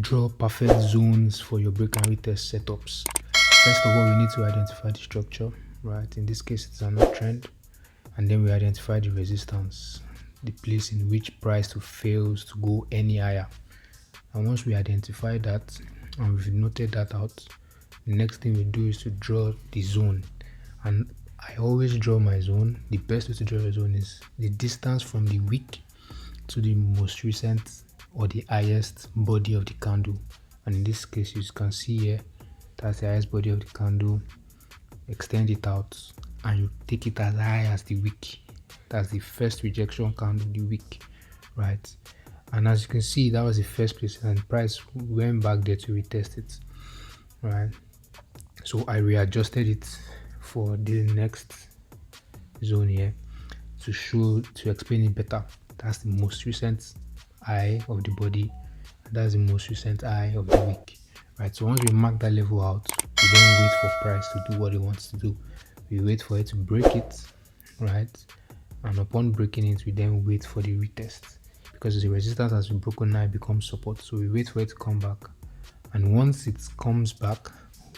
draw perfect zones for your break and retest setups. First of all, we need to identify the structure, right? In this case, it's an uptrend, and then we identify the resistance, the place in which price to fails to go any higher. And once we identify that and we've noted that out, the next thing we do is to draw the zone. And I always draw my zone. The best way to draw a zone is the distance from the wick to the most recent or the highest body of the candle. And in this case, you can see here, that's the highest body of the candle. Extend it out and you take it as high as the wick. That's the first rejection candle, the wick, right? And as you can see, that was the first place, and price went back there to retest it, right? So I readjusted it for the next zone here to explain it better. That's the most recent high of the body, and that's the most recent high of the week, right? So once we mark that level out, we don't wait for price to do what it wants to do. We wait for it to break it, right? And upon breaking it, we then wait for the retest, because the resistance has been broken. Now it becomes support, so we wait for it to come back. And once it comes back,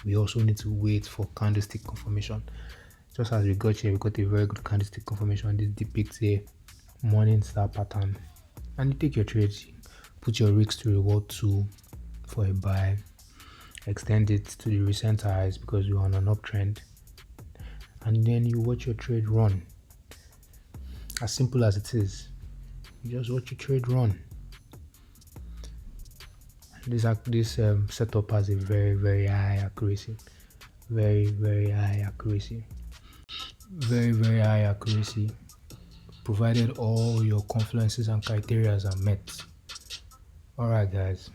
we also need to wait for candlestick confirmation. Just as we got here, we got a very good candlestick confirmation. This depicts a morning star pattern, and you take your trades, put your risk to reward 2 for a buy, extend it to the recent highs because you're on an uptrend, and then you watch your trade run. As simple as it is, you just watch your trade run. This setup has a very high accuracy, very high accuracy, very high accuracy, provided all your confluences and criteria are met. Alright guys,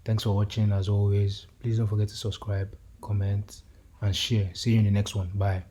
thanks for watching. As always, please don't forget to subscribe, comment and share. See you in the next one. Bye.